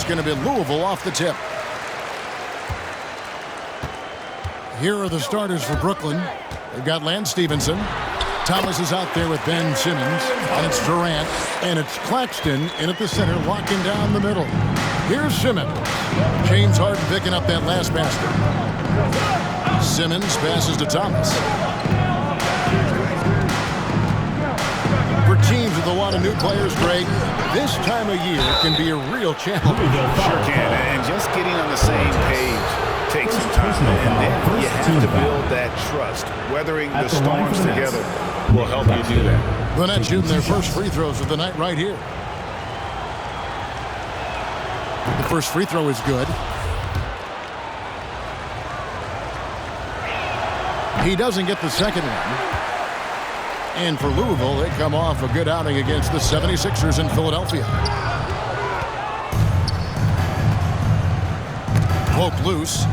going to be Louisville off the tip. Here are the starters for Brooklyn. They've got Lance Stevenson. Thomas is out there with Ben Simmons. And it's Durant. And it's Claxton in at the center, locking down the middle. Here's Simmons. James Harden picking up that last basket. Simmons passes to Thomas. For teams with a lot of new players, Greg, this time of year can be a real challenge. Sure can. And just getting on the same page takes some time. And then you have to build that trust. Weathering the storms together will help you do that. The Nets shooting their first free throws of the night right here. The first free throw is good. He doesn't get the second one. And for Louisville, they come off a good outing against the 76ers in Philadelphia. Poke loose.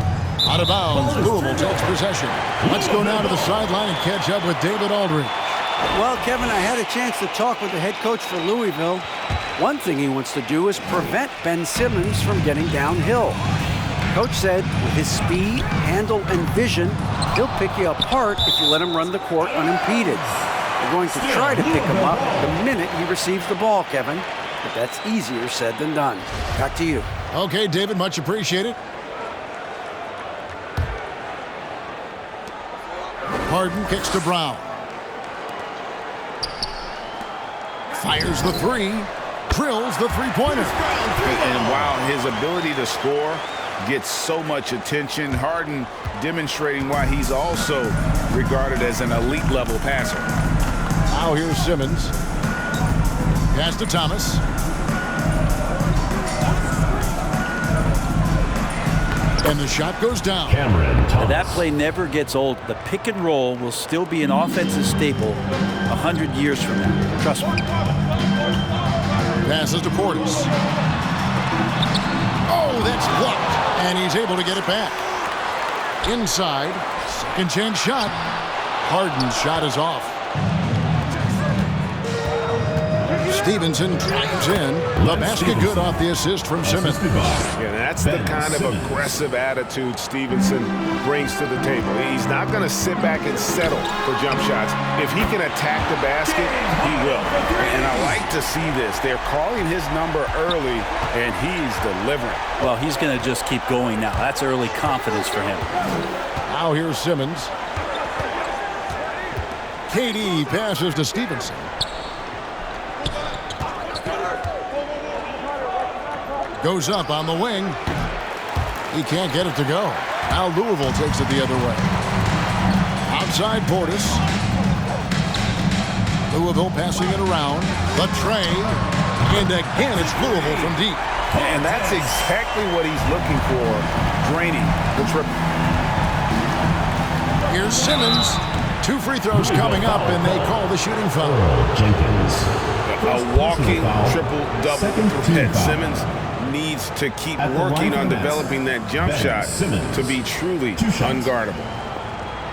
Out of bounds. Louisville takes possession. Let's go now to the sideline and catch up with David Aldridge. Well, Kevin, I had a chance to talk with the head coach for Louisville. One thing he wants to do is prevent Ben Simmons from getting downhill. Coach said with his speed, handle, and vision, he'll pick you apart if you let him run the court unimpeded. They're going to try to pick him up the minute he receives the ball, Kevin. But that's easier said than done. Back to you. Okay, David, much appreciated. Harden kicks to Brown. Fires the three. Drills the three-pointer. And while his ability to score gets so much attention, Harden demonstrating why he's also regarded as an elite-level passer. Now here's Simmons. Pass to Thomas. And the shot goes down. And that play never gets old. The pick and roll will still be an offensive staple 100 years from now. Trust me. Passes to Portis. Oh, that's blocked. And he's able to get it back. Inside. Second chance shot. Harden's shot is off. Stevenson drives in. The basket good off the assist from Simmons. Yeah, that's the kind of aggressive attitude Stevenson brings to the table. He's not going to sit back and settle for jump shots. If he can attack the basket, he will. And I like to see this. They're calling his number early, and he's delivering. Well, he's going to just keep going now. That's early confidence for him. Now here's Simmons. KD passes to Stevenson. Goes up on the wing. He can't get it to go. Now Louisville takes it the other way. Outside Portis. Louisville passing it around. The tray. And again, it's Louisville from deep. And that's exactly what he's looking for, draining the triple. Here's Simmons. 2 free throws coming up, and they call the shooting foul. Jenkins. A walking triple-double. And Simmons needs to keep working on developing that jump shot to be truly unguardable.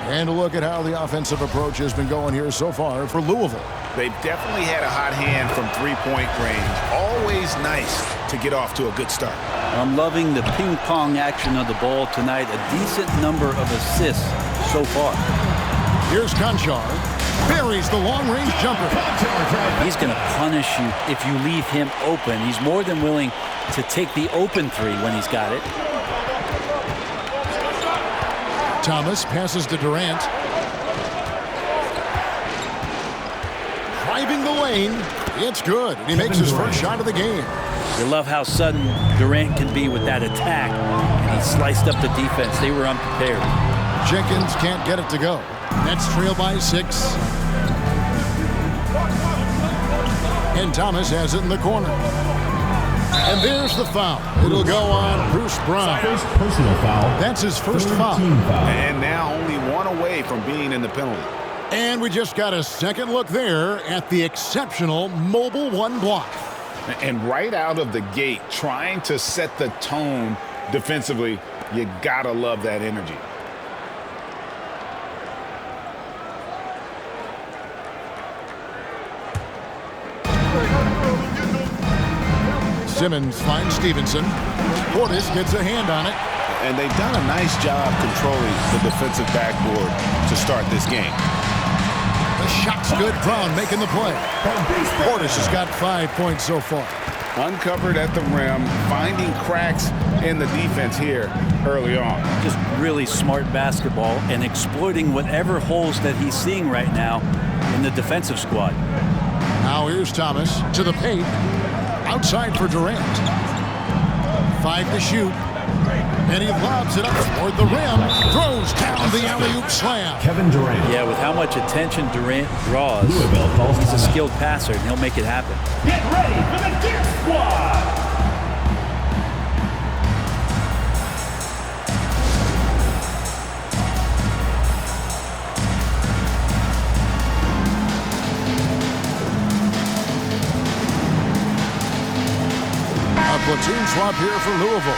And a look at how the offensive approach has been going here so far for Louisville. They've definitely had a hot hand from three-point range. Always nice to get off to a good start. I'm loving the ping-pong action of the ball tonight. A decent number of assists so far. Here's Conchar. Buries the long-range jumper. He's going to punish you if you leave him open. He's more than willing to take the open three when he's got it. Thomas passes to Durant. Driving the lane. It's good. He makes his first shot of the game. You love how sudden Durant can be with that attack. And he sliced up the defense. They were unprepared. Jenkins can't get it to go. Nets trail by 6. And Thomas has it in the corner. And there's the foul. It'll go on Bruce Brown. First personal foul. That's his first foul. And now only one away from being in the penalty. And we just got a second look there at the exceptional mobile 1 block. And right out of the gate, trying to set the tone defensively, you gotta love that energy. Simmons finds Stevenson. Portis gets a hand on it. And they've done a nice job controlling the defensive backboard to start this game. The shot's good. Brown making the play. Portis has got 5 points so far. Uncovered at the rim, finding cracks in the defense here early on. Just really smart basketball and exploiting whatever holes that he's seeing right now in the defensive squad. Now here's Thomas to the paint. Outside for Durant. 5 to shoot. And he lobs it up toward the rim. Throws down the alley-oop slam. Kevin Durant. Yeah, with how much attention Durant draws, Louisville calls he's a timeout. skilled passer, and he'll make it happen. Get ready for the Gear Squad. A platoon swap here for Louisville.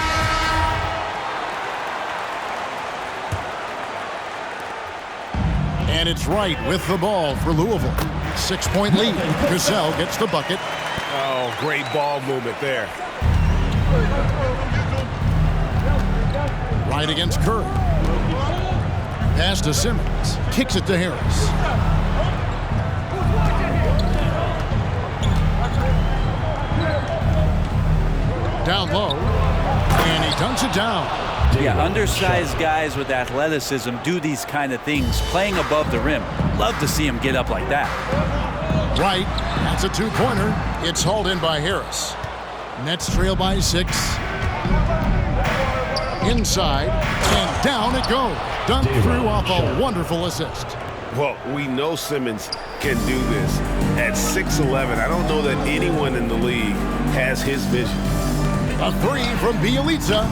And it's Wright with the ball for Louisville. 6-point lead. Cassell gets the bucket. Oh, great ball movement there. Wright against Curry. Pass to Simmons. Kicks it to Harris. Down low. And he dunks it down. Yeah, undersized guys with athleticism do these kind of things, playing above the rim. Love to see him get up like that. Wright, that's a two-pointer. It's hauled in by Harris. Nets trail by 6. Inside, and down it goes. Dunked through off a wonderful assist. Well, we know Simmons can do this. At 6'11", I don't know that anyone in the league has his vision. A 3 from Bielitsa.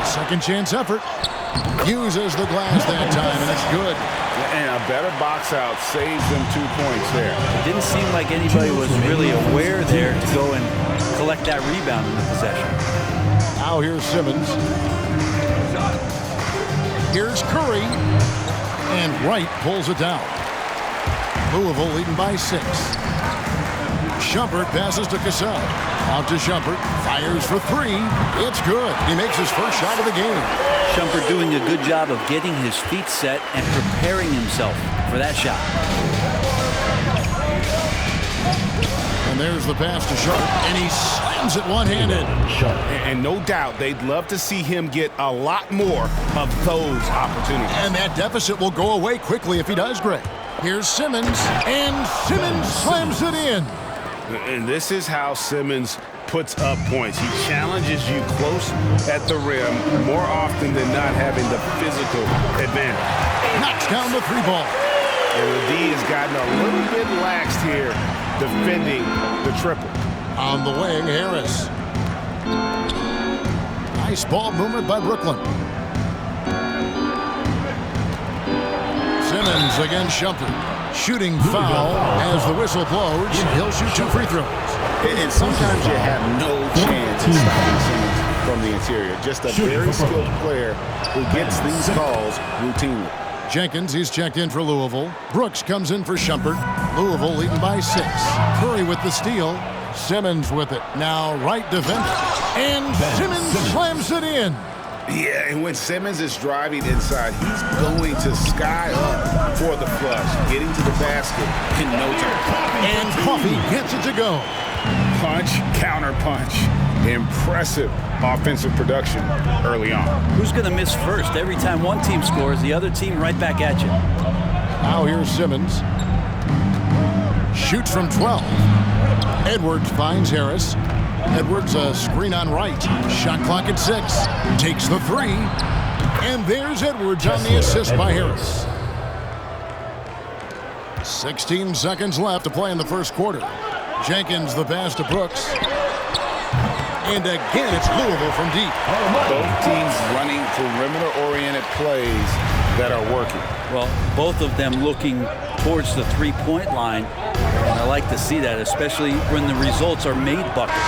Second chance effort. Uses the glass that time, and it's good. And a better box out saves them 2 points there. It didn't seem like anybody was really aware there to go and collect that rebound in the possession. Now here's Simmons. Here's Curry. And Wright pulls it down. Louisville leading by 6. Shumpert passes to Cassell. Out to Shumpert. Fires for 3. It's good. He makes his first shot of the game. Shumpert doing a good job of getting his feet set and preparing himself for that shot. And there's the pass to Sharp. And he slams it one-handed. And no doubt they'd love to see him get a lot more of those opportunities. And that deficit will go away quickly if he does great. Here's Simmons. And Simmons slams it in. And this is how Simmons puts up points. He challenges you close at the rim more often than not, having the physical advantage. Knocks down the 3-ball. And the D has gotten a little bit laxed here defending the triple. On the wing, Harris. Nice ball movement by Brooklyn. Simmons against Shumpert. Shooting foul as the whistle blows. He'll shoot 2 free throws. And sometimes you have no chance of stopping Simmons from the interior. Just a very skilled player who gets these calls routinely. Jenkins, he's checked in for Louisville. Brooks comes in for Shumpert. Louisville leading by 6. Curry with the steal. Simmons with it. Now Wright defending. And Simmons slams it in. Yeah, and when Simmons is driving inside, he's going to sky up for the flush, getting to the basket in no time. And Coffey gets it to go. Punch, counter punch. Impressive offensive production early on. Who's going to miss first? Every time one team scores, the other team right back at you. Now here's Simmons. Shoots from 12. Edwards finds Harris. Edwards a screen on Wright. Shot clock at 6. Takes the 3. And there's Edwards on the assist by Harris. 16 seconds left to play in the first quarter. Jenkins the pass to Brooks. And again, it's Louisville from deep. Both teams running perimeter-oriented plays that are working. Well, both of them looking towards the three-point line. And I like to see that, especially when the results are made buckets.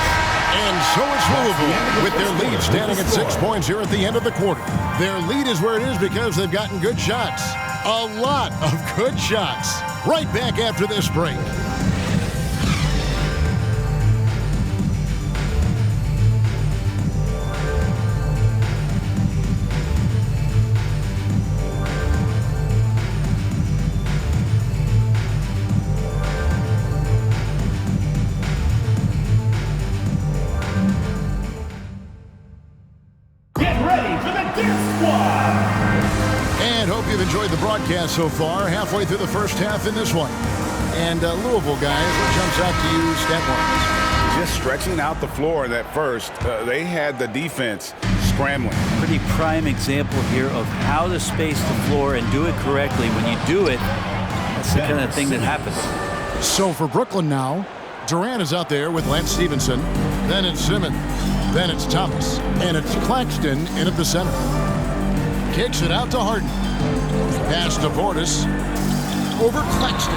And so it's Louisville with their lead standing at 6 points here at the end of the quarter. Their lead is where it is because they've gotten good shots. A lot of good shots. Right back after this break. broadcast so far, halfway through the first half in this one. And Louisville, guys, what jumps out to you stat-wise? Just stretching out the floor in that first. They had the defense scrambling. Pretty prime example here of how to space the floor and do it correctly. When you do it, that's the kind of thing that happens. So for Brooklyn now, Durant is out there with Lance Stevenson. Then it's Simmons. Then it's Thomas. And it's Claxton in at the center. Kicks it out to Harden. Pass to Portis. Over Claxton.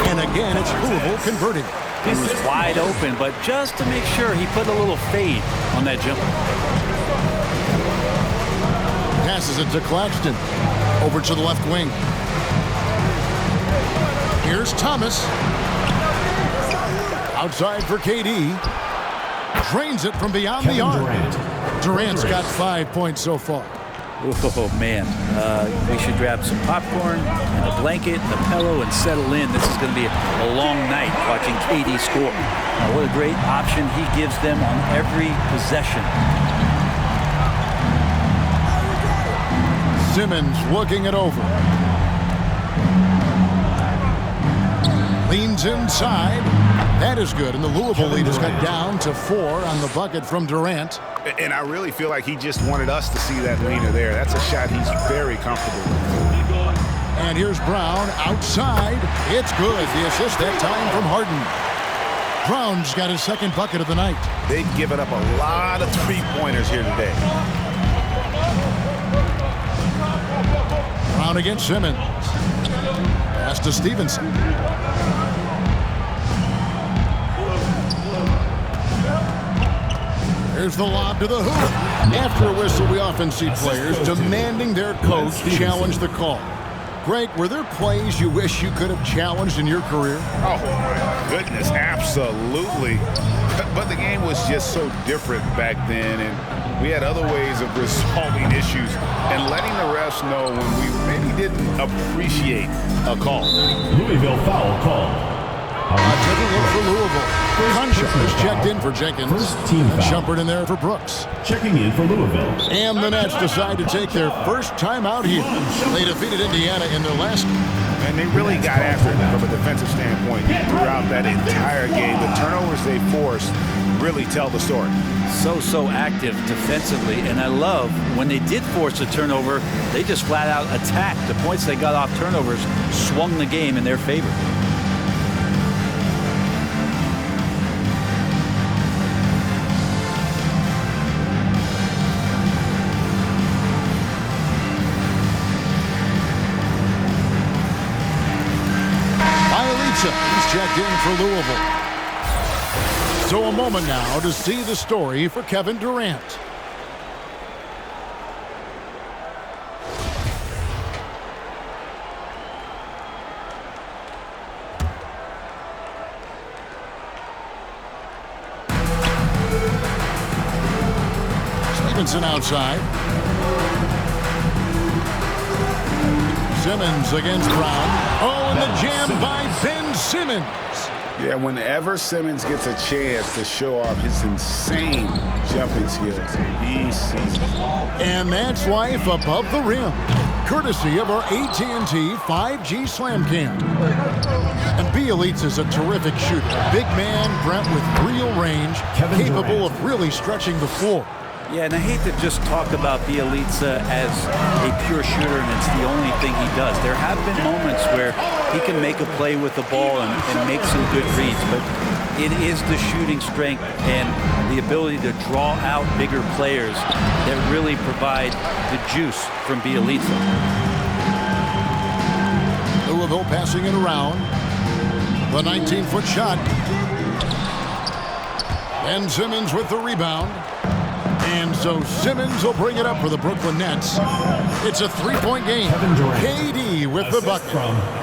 And again, it's Louisville converting. He was wide open, but just to make sure, he put a little fade on that jumper. Passes it to Claxton. Over to the left wing. Here's Thomas. Outside for KD. Drains it from beyond the arc. Durant's got 5 points so far. Oh, man. We should grab some popcorn and a blanket and a pillow and settle in. This is going to be a long night watching KD score. What a great option he gives them on every possession. Simmons looking it over. Leans inside. That is good, and the Louisville lead has cut down to 4 on the bucket from Durant. And I really feel like he just wanted us to see that leaner there. That's a shot he's very comfortable with. And here's Brown outside. It's good. The assist that time from Harden. Brown's got his second bucket of the night. They've given up a lot of three-pointers here today. Brown against Simmons. Pass to Stevenson. There's the lob to the hoop. After a whistle, we often see players demanding their coach challenge the call. Greg, were there plays you wish you could have challenged in your career? Oh, my goodness, absolutely. But the game was just so different back then, and we had other ways of resolving issues and letting the refs know when we maybe didn't appreciate a call. Louisville foul call. Taking it for Louisville. Concha is checked in for Jenkins. And Shumpert in there for Brooks. Checking in for Louisville. And the Nets decide to take their first time out here. They defeated Indiana in their last. And they really got after it from a defensive standpoint throughout that entire game. The turnovers they forced really tell the story. So active defensively, and I love when they did force a turnover, they just flat out attacked. The points they got off turnovers swung the game in their favor. He's checked in for Louisville. So a moment now to see the story for Kevin Durant. Stevenson outside. Simmons against Brown. Oh, and the jam by Ben Simmons. Yeah, whenever Simmons gets a chance to show off his insane jumping skills, he sees it. And that's life above the rim, courtesy of our AT&T 5G Slam Cam. And Bielitz is a terrific shooter. A big man, Brent, with real range, capable of really stretching the floor. Yeah, and I hate to just talk about Bielitsa as a pure shooter and it's the only thing he does. There have been moments where he can make a play with the ball and make some good reads, but it is the shooting strength and the ability to draw out bigger players that really provide the juice from Bielitsa. Louisville passing it around. The 19-foot shot. Ben Simmons with the rebound. And so Simmons will bring it up for the Brooklyn Nets. It's a three-point game. KD with the bucket.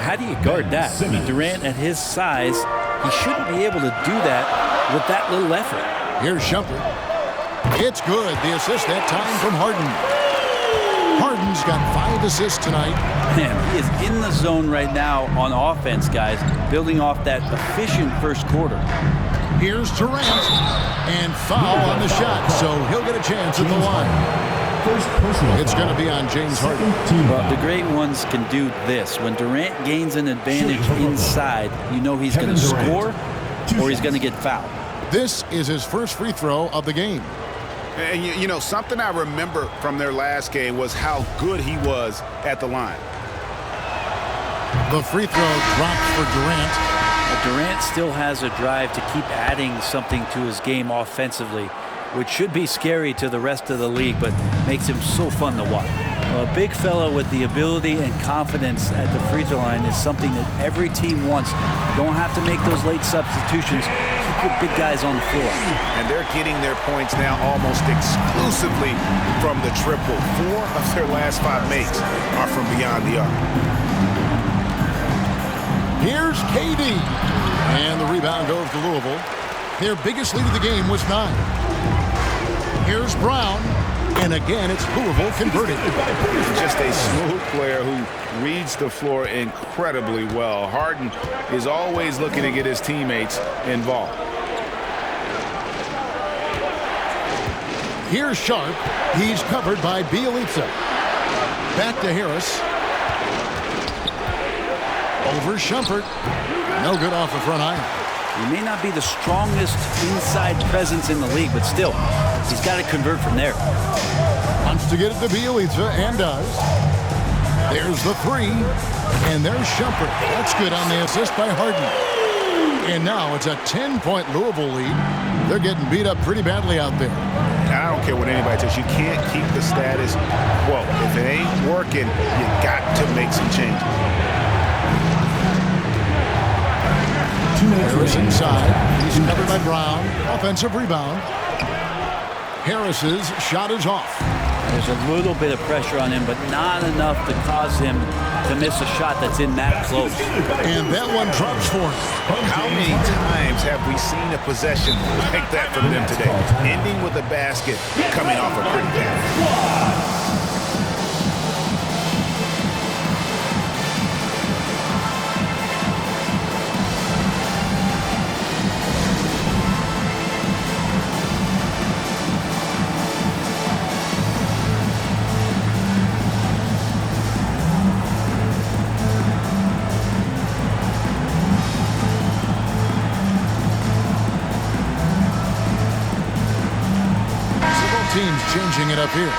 How do you guard that? I mean, Durant at his size, he shouldn't be able to do that with that little effort. Here's Shumpert. It's good. The assist that time from Harden. Harden's got 5 assists tonight. Man, he is in the zone right now on offense, guys, building off that efficient first quarter. Here's Durant. And foul on the shot, so he'll get a chance at the line. First personal It's foul. going to be on James Harden. Team Well, foul. the great ones can do this. When Durant gains an advantage inside, you know he's going to Kevin score Durant. or he's going to get fouled. This is his first free throw of the game. And you know, something I remember from their last game was how good he was at the line. The free throw drops for Durant. Durant still has a drive to keep adding something to his game offensively, which should be scary to the rest of the league, but makes him so fun to watch. A big fella with the ability and confidence at the free throw line is something that every team wants. You don't have to make those late substitutions. Keep your big guys on the floor. And they're getting their points now almost exclusively from the triple. 4 of their last 5 makes are from beyond the arc. Here's KD. And the rebound goes to Louisville. Their biggest lead of the game was 9. Here's Brown. And again, it's Louisville converting. Just a smooth player who reads the floor incredibly well. Harden is always looking to get his teammates involved. Here's Sharp. He's covered by Bielitsa. Back to Harris. Over Shumpert. No good off the front iron. He may not be the strongest inside presence in the league, but still, he's got to convert from there. Wants to get it to Bielitsa and does. There's the 3. And there's Shumpert. That's good on the assist by Harden. And now it's a 10-point Louisville lead. They're getting beat up pretty badly out there. And I don't care what anybody says. You can't keep the status quo. If it ain't working, you got to make some changes. Harris inside. He's covered by Brown. Offensive rebound. Harris's shot is off. There's a little bit of pressure on him, but not enough to cause him to miss a shot that's in that close. And that one drops for him. How many times have we seen a possession like that from them today? Ending with a basket, coming off a pretty pass. Teams changing it up here.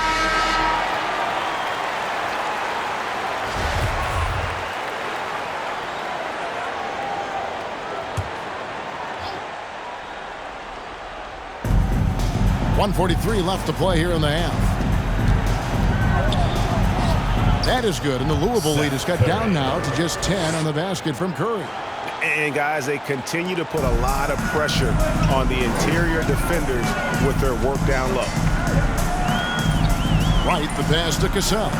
.143 left to play here in the half. That is good, and the Louisville lead is cut down now to just 10 on the basket from Curry. And guys, they continue to put a lot of pressure on the interior defenders with their work down low. Right, the pass to Cassell.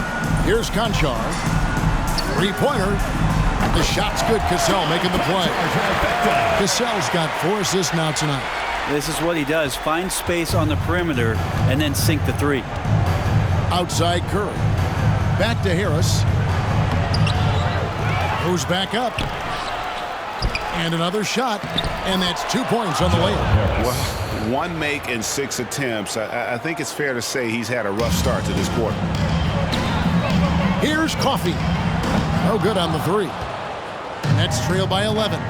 Here's Conchar. Three-pointer. The shot's good. Cassell making the play. Cassell's got 4 assists now tonight. This is what he does. Find space on the perimeter and then sink the 3. Outside Curry. Back to Harris. Goes back up. And another shot. And that's 2 points on the layup. Well, 1 make and 6 attempts. I think it's fair to say he's had a rough start to this quarter. Here's Coffey. No good on the 3. Nets trail by 11.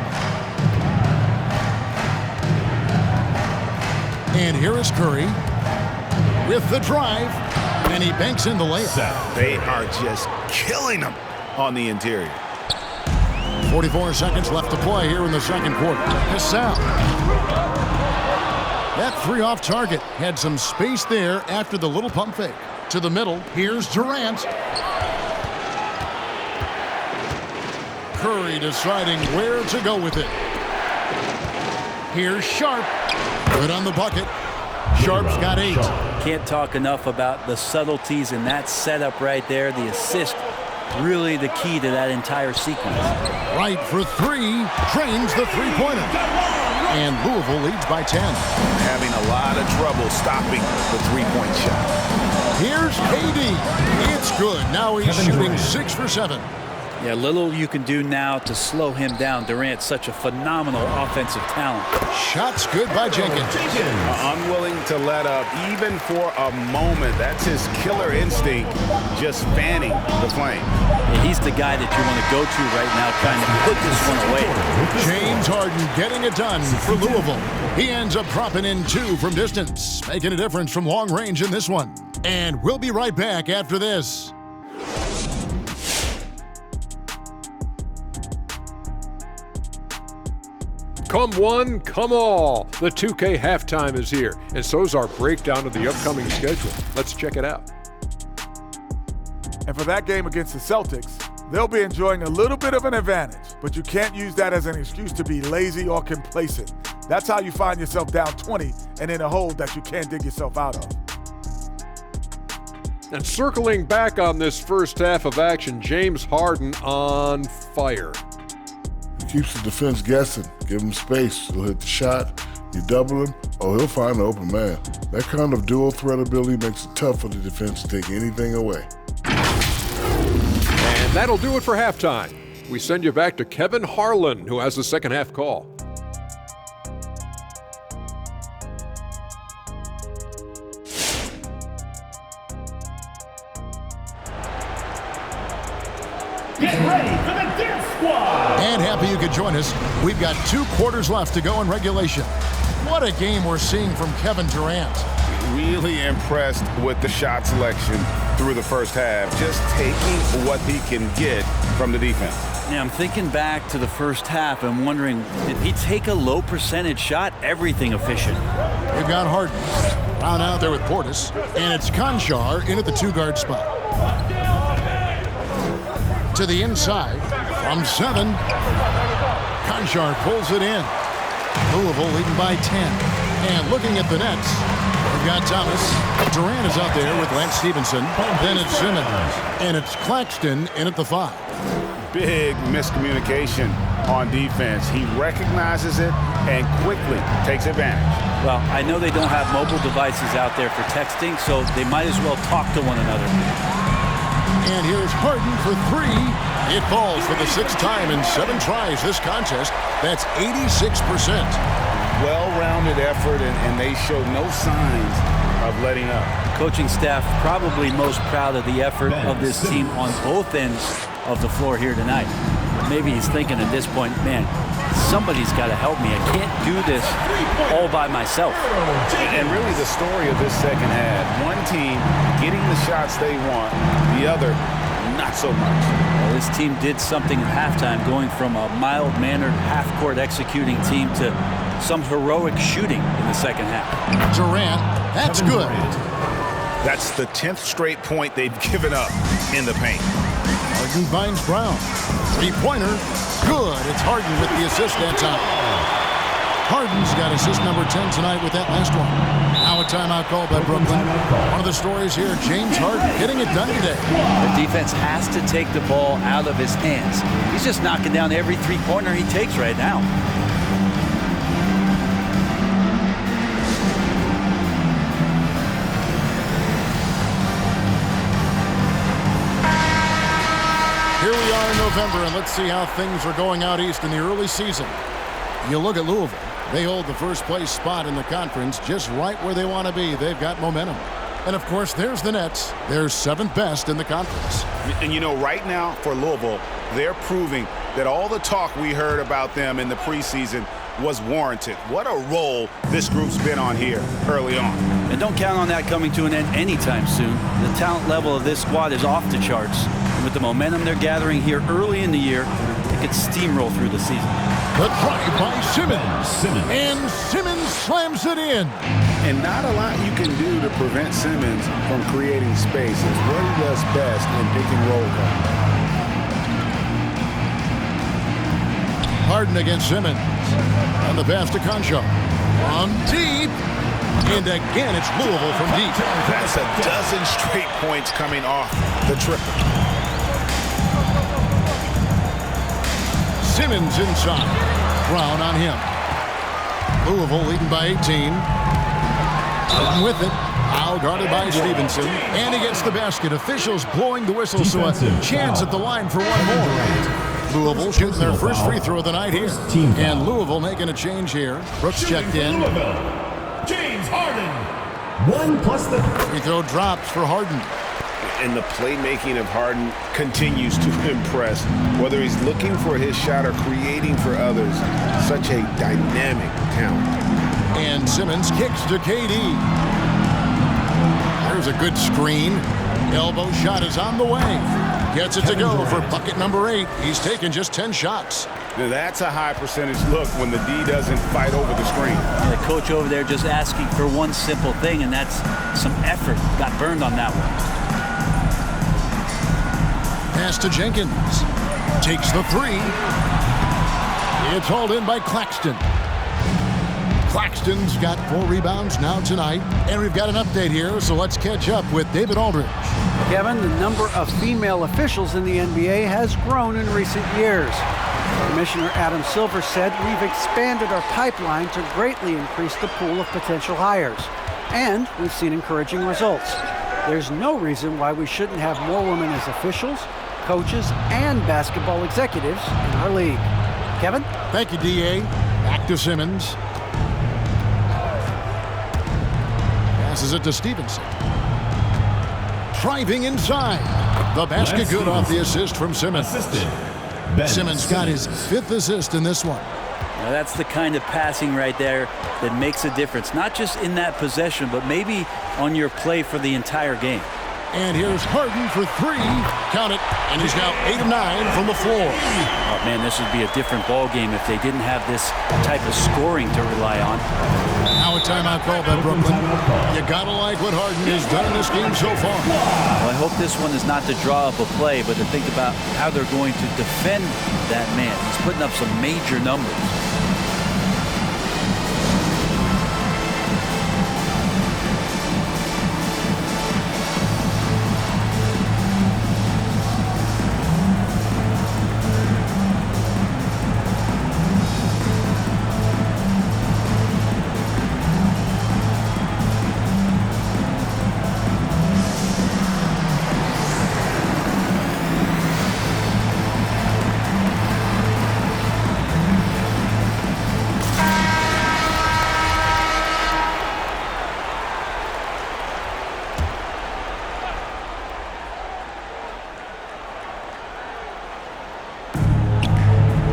And here is Curry with the drive. And he banks in the layup. They are just killing them on the interior. 44 seconds left to play here in the second quarter. Cassell. That 3 off target. Had some space there after the little pump fake. To the middle. Here's Durant. Curry deciding where to go with it. Here's Sharp. Good on the bucket. Sharp's got 8. Can't talk enough about the subtleties in that setup right there. The assist, really the key to that entire sequence. Right for 3. Drains the three-pointer. And Louisville leads by 10. Having a lot of trouble stopping the three-point shot. Here's KD. It's good. Now he's shooting 6 for 7. Yeah, little you can do now to slow him down. Durant's such a phenomenal offensive talent. Shots good by Jenkins. Unwilling to let up even for a moment. That's his killer instinct, just fanning the flame. Yeah, he's the guy that you want to go to right now, trying to put this one away. James Harden getting it done for Louisville. He ends up dropping in 2 from distance, making a difference from long range in this one. And we'll be right back after this. Come one, come all. The 2K halftime is here, and so is our breakdown of the upcoming schedule. Let's check it out. And for that game against the Celtics, they'll be enjoying a little bit of an advantage, but you can't use that as an excuse to be lazy or complacent. That's how you find yourself down 20 and in a hole that you can't dig yourself out of. And circling back on this first half of action, James Harden on fire. Keeps the defense guessing. Give him space. He'll hit the shot. You double him, he'll find an open man. That kind of dual threat ability makes it tough for the defense to take anything away. And that'll do it for halftime. We send you back to Kevin Harlan, who has the second half call. Get ready for the Dance Squad! And happy you could join us. We've got 2 quarters left to go in regulation. What a game we're seeing from Kevin Durant. Really impressed with the shot selection through the first half, just taking what he can get from the defense. Yeah, I'm thinking back to the first half and wondering, did he take a low percentage shot? Everything efficient. We've got Harden round out there with Portis, and it's Conchar in at the 2-guard spot. To the inside from 7. Conchar pulls it in. Louisville leading by 10. And looking at the nets, we've got Thomas. Durant is out there with Lance Stevenson. Then it's Simmons. And it's Claxton in at the 5. Big miscommunication on defense. He recognizes it and quickly takes advantage. Well, I know they don't have mobile devices out there for texting, so they might as well talk to one another. And here's Harden for 3. It falls for the 6th time in 7 tries this contest. That's 86%. Well-rounded effort, and they show no signs of letting up. Coaching staff probably most proud of the effort of this team on both ends of the floor here tonight. Maybe he's thinking at this point, man, somebody's got to help me. I can't do this all by myself. And really the story of this second half, one team getting the shots they want, the other not so much. Well, this team did something at halftime, going from a mild-mannered half-court executing team to some heroic shooting in the second half. Durant, that's good. That's the 10th straight point they've given up in the paint. Harden finds Brown. 3-pointer, good. It's Harden with the assist that time. Harden's got assist number 10 tonight with that last one. Now a timeout call by Brooklyn. One of the stories here, James Harden getting it done today. The defense has to take the ball out of his hands. He's just knocking down every 3-pointer he takes right now. Here we are in November, and let's see how things are going out east in the early season. You look at Louisville. They hold the first place spot in the conference just right where they want to be. They've got momentum. And, of course, there's the Nets. They're 7th best in the conference. And, you know, right now for Louisville, they're proving that all the talk we heard about them in the preseason was warranted. What a role this group's been on here early on. And don't count on that coming to an end anytime soon. The talent level of this squad is off the charts. And with the momentum they're gathering here early in the year, they could steamroll through the season. The drive by Simmons. And Simmons slams it in. And not a lot you can do to prevent Simmons from creating space. It's what he does best in pick and roll. Harden against Simmons. And the pass to Conchar. From deep. And again, it's Louisville from deep. That's a dozen straight points coming off the triple. Simmons inside. Brown on him. Louisville leading by 18. With it, foul guarded by Stevenson, and he gets the basket. Officials blowing the whistle, so a chance at the line for one more. Louisville shooting their first free throw of the night here. And Louisville making a change here. Brooks checked in. James Harden. 1 plus the Free throw drops for Harden. And the playmaking of Harden continues to impress. Whether he's looking for his shot or creating for others, such a dynamic talent. And Simmons kicks to KD. There's a good screen. Elbow shot is on the way. Gets it to go for bucket number 8. He's taken just 10 shots. Now that's a high percentage look when the D doesn't fight over the screen. And the coach over there just asking for one simple thing, and that's some effort. Got burned on that one. Pass to Jenkins. Takes the 3. It's hauled in by Claxton. Claxton's got 4 rebounds now tonight. And we've got an update here, so let's catch up with David Aldridge. Kevin, the number of female officials in the NBA has grown in recent years. Commissioner Adam Silver said we've expanded our pipeline to greatly increase the pool of potential hires. And we've seen encouraging results. There's no reason why we shouldn't have more women as officials, coaches, and basketball executives in our league. Kevin? Thank you, D.A. Back to Simmons. Passes it to Stevenson. Driving inside. The basket good off the assist from Simmons. Simmons got his 5th assist in this one. Now that's the kind of passing right there that makes a difference. Not just in that possession, but maybe on your play for the entire game. And here's Harden for 3. Count it. And he's now 8 of 9 from the floor. Oh, man, this would be a different ball game if they didn't have this type of scoring to rely on. Now a timeout call by Brooklyn. You gotta like what Harden has done in this game so far. Well, I hope this one is not to draw up a play, but to think about how they're going to defend that man. He's putting up some major numbers.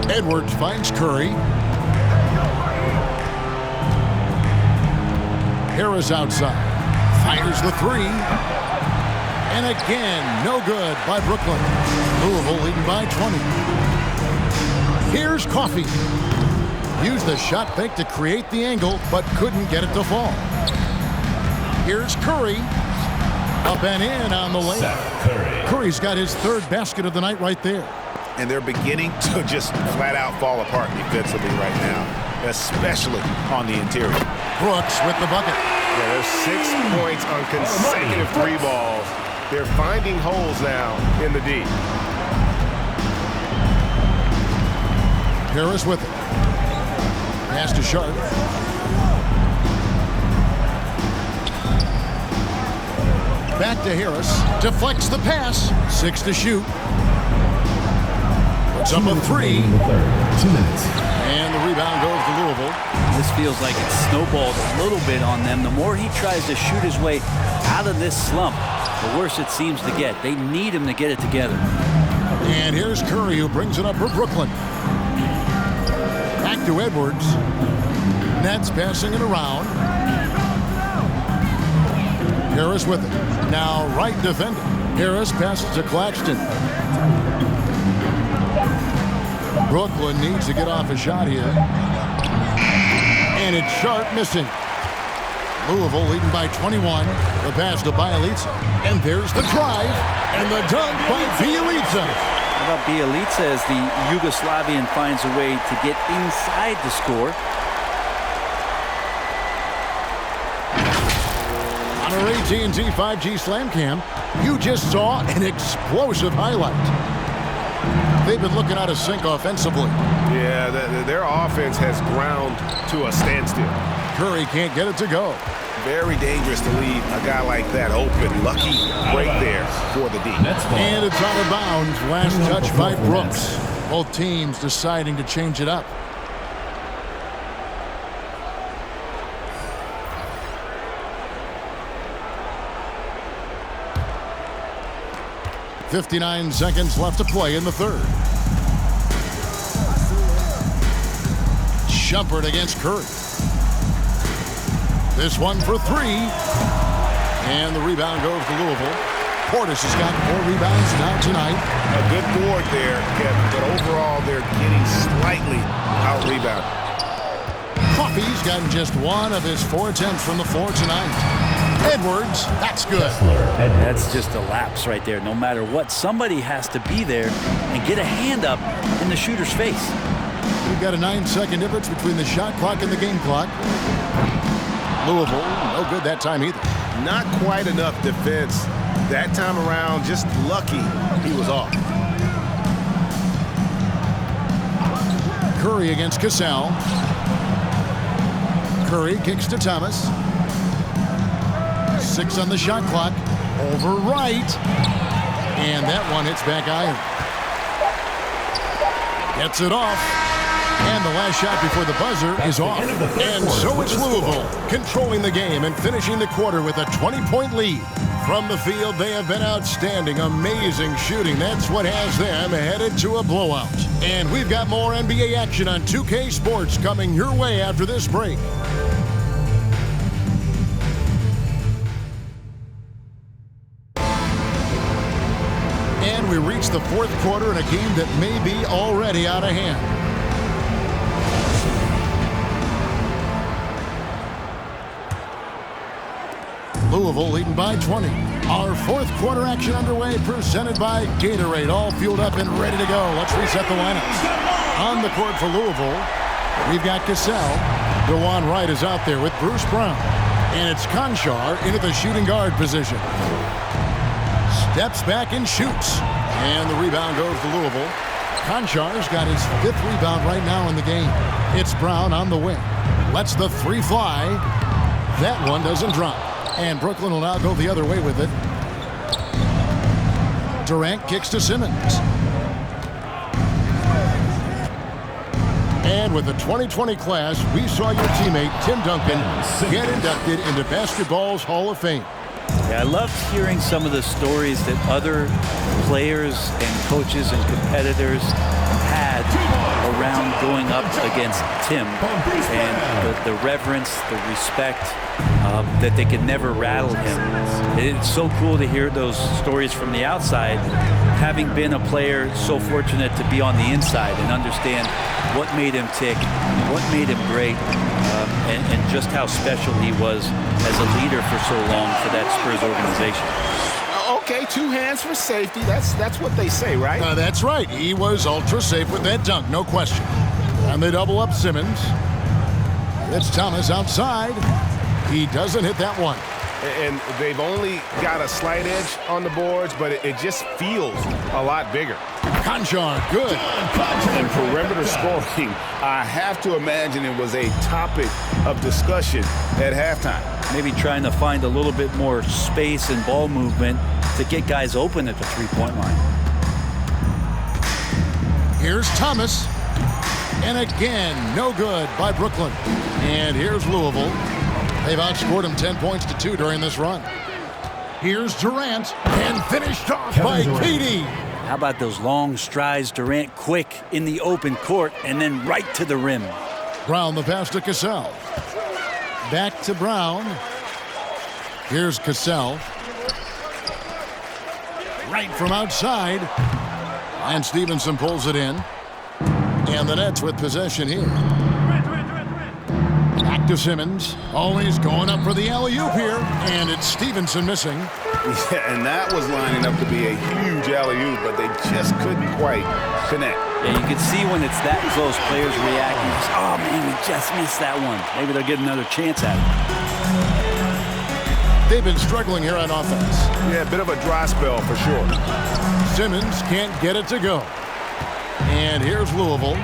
Edwards finds Curry. Harris outside. Fires the 3. And again, no good by Brooklyn. Louisville leading by 20. Here's Coffey. Used the shot fake to create the angle, but couldn't get it to fall. Here's Curry. Up and in on the layup. Curry's got his 3rd basket of the night right there. And they're beginning to just flat out fall apart defensively right now, especially on the interior. Brooks with the bucket. Yeah, there's 6 points on consecutive 3 balls. They're finding holes now in the D. Harris with it. Pass to Sharp. Back to Harris. Deflects the pass. 6 to shoot. Puts up a 3. 2 minutes. And the rebound goes to Louisville. This feels like it's snowballed a little bit on them. The more he tries to shoot his way out of this slump, the worse it seems to get. They need him to get it together. And here's Curry, who brings it up for Brooklyn. Back to Edwards. Nets passing it around. Harris with it. Now right defender. Harris passes to Claxton. Brooklyn needs to get off a shot here. And it's Sharp missing. Louisville leading by 21. The pass to Bielitsa. And there's the drive. And the dunk by Bielitsa. How about Bielitsa as the Yugoslavian finds a way to get inside the score. On our AT&T 5G Slam Cam, you just saw an explosive highlight. They've been looking out of sync offensively. Yeah, their offense has ground to a standstill. Curry can't get it to go. very dangerous to leave a guy like that open. Lucky break there for the D. And it's out of bounds. Last touch by Brooks. Both teams deciding to change it up. .59 seconds left to play in the third. Shumpert against Curry. This one for three. And the rebound goes to Louisville. Portis has got 4 rebounds now tonight. A good board there, Kevin, but overall they're getting slightly out-rebounded. Coffey's gotten just 1 of his 4 attempts from the floor tonight. Edwards, that's good. That's just a lapse right there. No matter what, somebody has to be there and get a hand up in the shooter's face. We've got a 9-second difference between the shot clock and the game clock. Louisville, no good that time either. Not quite enough defense that time around. Just lucky he was off. Curry against Cassell. Curry kicks to Thomas. 6 on the shot clock. Over right. And that one hits back iron. Gets it off. And the last shot before the buzzer is off. And so it's Louisville controlling the game and finishing the quarter with a 20-point lead. From the field, they have been outstanding. Amazing shooting. That's what has them headed to a blowout. And we've got more NBA action on 2K Sports coming your way after this break. And we reach the fourth quarter in a game that may be already out of hand. Louisville leading by 20. Our fourth quarter action underway, presented by Gatorade. All fueled up and ready to go. Let's reset the lineups. On the court for Louisville, we've got Cassell. DeJuan Wright is out there with Bruce Brown. And it's Conchar into the shooting guard position. Steps back and shoots. And the rebound goes to Louisville. Conchar's got his 5th rebound right now in the game. It's Brown on the wing. Lets the 3 fly. That one doesn't drop. And Brooklyn will now go the other way with it. Durant kicks to Simmons. And with the 2020 class, we saw your teammate, Tim Duncan, get inducted into basketball's Hall of Fame. Yeah, I loved hearing some of the stories that other players and coaches and competitors had around going up against Tim, and the reverence, the respect, that they could never rattle him. It's so cool to hear those stories from the outside, having been a player so fortunate to be on the inside and understand what made him tick, what made him great, and just how special he was as a leader for so long for that Spurs organization. Okay, 2 hands for safety. That's what they say, right? That's right. He was ultra safe with that dunk, no question. And they double up Simmons. It's Thomas outside. He doesn't hit that one. And they've only got a slight edge on the boards, but it just feels a lot bigger. Conchar, good. And perimeter scoring, I have to imagine it was a topic of discussion at halftime. Maybe trying to find a little bit more space and ball movement to get guys open at the 3-point line. Here's Thomas. And again, no good by Brooklyn. And here's Louisville. They've outscored him 10 points to 2 during this run. Here's Durant, and finished off by KD. How about those long strides, Durant quick in the open court, and then right to the rim. Brown the pass to Cassell. Back to Brown. Here's Cassell. Right from outside. And Stevenson pulls it in. And the Nets with possession here. Back to Simmons. Always going up for the alley-oop here. And it's Stevenson missing. Yeah, and that was lining up to be a huge alley-oop, but they just couldn't quite connect. Yeah, you can see when it's that close, players reacting. Oh, man, we just missed that one. Maybe they'll get another chance at it. They've been struggling here on offense. Yeah, a bit of a dry spell for sure. Simmons can't get it to go. And here's Louisville.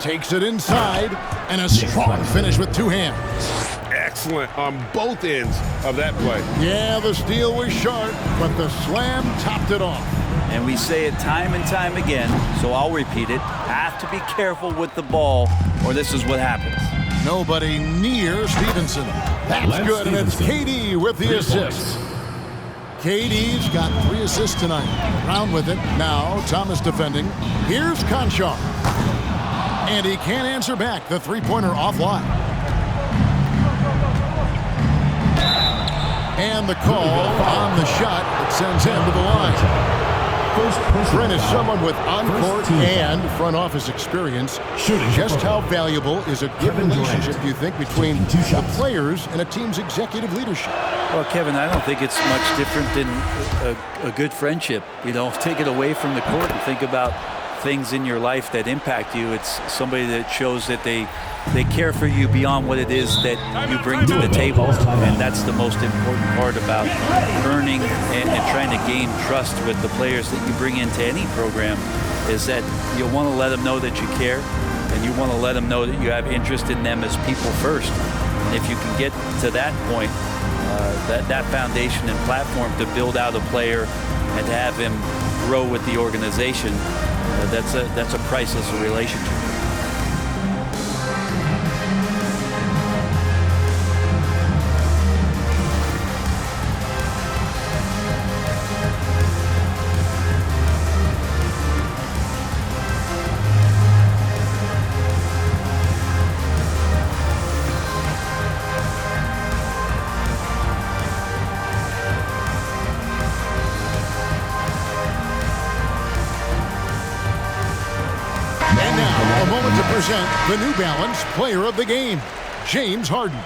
Takes it inside, and a strong finish with two hands. Excellent on both ends of that play. Yeah, the steal was sharp, but the slam topped it off. And we say it time and time again, so I'll repeat it. Have to be careful with the ball, or this is what happens. Nobody near Stevenson. That's good, and it's KD with the assist. KD's got 3 assists tonight. Round with it. Now Thomas defending. Here's Conchar. And he can't answer back. The three-pointer offline. And the call on the shot that sends him to the line. Brent is someone with on-court and front office experience. Just how valuable is a good relationship, do you think, between the players and a team's executive leadership? Well, Kevin, I don't think it's much different than a good friendship. You know, take it away from the court and think about things in your life that impact you. It's somebody that shows that they care for you beyond what it is that you bring to the table. And that's the most important part about earning and trying to gain trust with the players that you bring into any program, is that you want to let them know that you care, and you want to let them know that you have interest in them as people first. And if you can get to that point, that foundation and platform to build out a player and to have him grow with the organization, that's a priceless relationship. The New Balance Player of the Game, James Harden.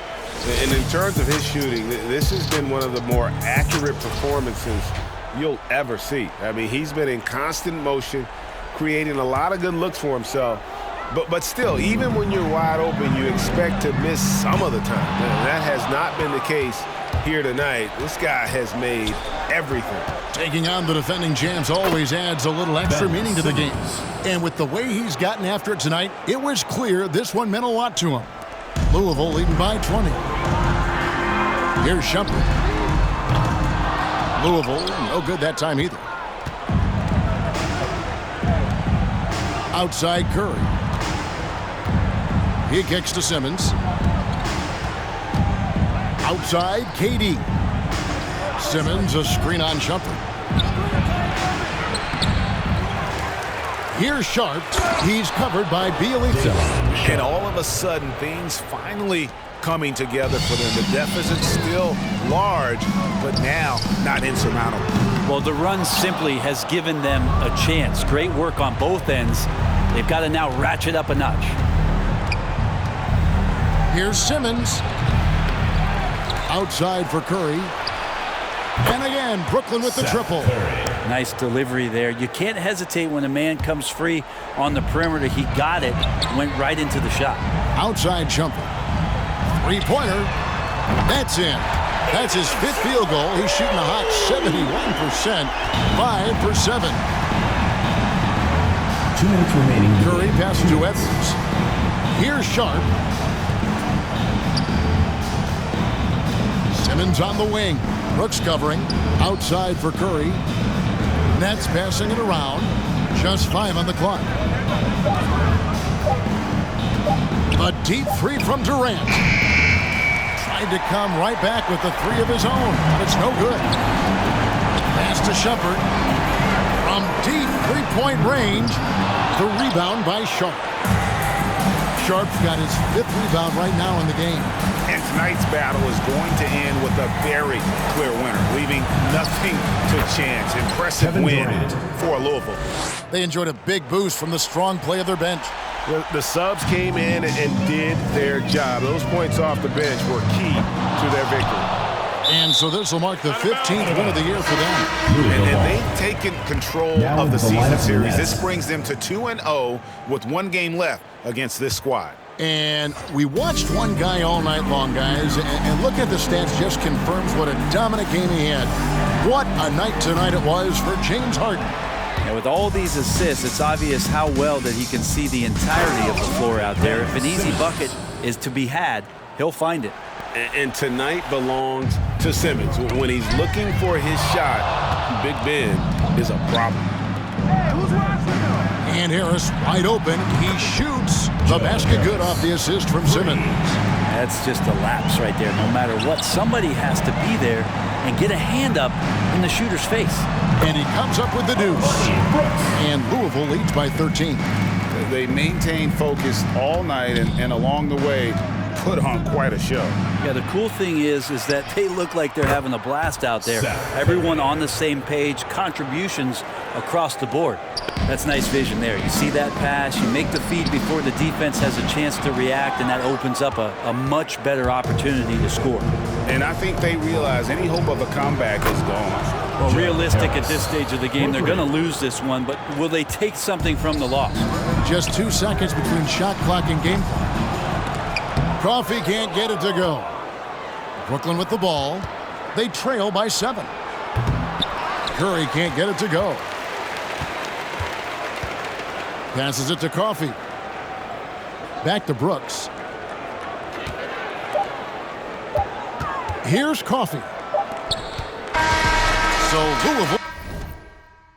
And in terms of his shooting, this has been one of the more accurate performances you'll ever see. I mean, he's been in constant motion, creating a lot of good looks for himself. But still, even when you're wide open, you expect to miss some of the time. And that has not been the case here tonight. This guy has made everything. Taking on the defending champs always adds a little extra meaning to the game. And with the way he's gotten after it tonight, it was clear this one meant a lot to him. Louisville leading by 20. Here's Shumpert. Louisville, no good that time either. Outside Curry. He kicks to Simmons. Outside KD. Simmons, a screen on Shumpert. Here's Sharp. He's covered by Bielitsa. And all of a sudden, things finally coming together for them. The deficit's still large, but now not insurmountable. Well, the run simply has given them a chance. Great work on both ends. They've got to now ratchet up a notch. Here's Simmons. Outside for Curry. And again, Brooklyn with the triple. Nice delivery there. You can't hesitate when a man comes free on the perimeter. He got it, went right into the shot. Outside Shumpert. Three-pointer. That's in. That's his 5th field goal. He's shooting a hot 71%. 5 for 7. 2 minutes remaining. Curry passes to Edwards. Here's Sharp. Simmons on the wing. Brooks covering. Outside for Curry. Nets passing it around. Just 5 on the clock. A deep 3 from Durant. Tried to come right back with the 3 of his own, but it's no good. Pass to Shumpert. From deep 3-point range. The rebound by Sharp. Sharp's got his 5th rebound right now in the game. And tonight's battle is going to end with a very clear winner, leaving nothing to chance. Impressive win for Louisville. They enjoyed a big boost from the strong play of their bench. The subs came in and did their job. Those points off the bench were key to their victory. And so this will mark the 15th win of the year for them. And they've taken control of the season series. This brings them to 2-0 with 1 game left against this squad. And we watched one guy all night long, guys, and look at the stats just confirms what a dominant game he had. What a night tonight it was for James Harden. And with all these assists, it's obvious how well that he can see the entirety of the floor out there. If an easy bucket is to be had, he'll find it. And tonight belongs to Simmons. When he's looking for his shot, Big Ben is a problem. And Harris wide open. He shoots the basket good off the assist from Simmons. That's just a lapse right there. No matter what, somebody has to be there and get a hand up in the shooter's face. And he comes up with the deuce. And Louisville leads by 13. They maintain focus all night and along the way put on quite a show. Yeah, the cool thing is that they look like they're having a blast out there. Everyone on the same page, contributions across the board. That's nice vision there. You see that pass, you make the feed before the defense has a chance to react, and that opens up a much better opportunity to score. And I think they realize any hope of a comeback is gone. Well, realistic at this stage of the game, they're going to lose this one, but will they take something from the loss? Just 2 seconds between shot clock and game clock. Coffee can't get it to go. Brooklyn with the ball. They trail by 7. Curry can't get it to go. Passes it to Coffee. Back to Brooks. Here's Coffee. So Louisville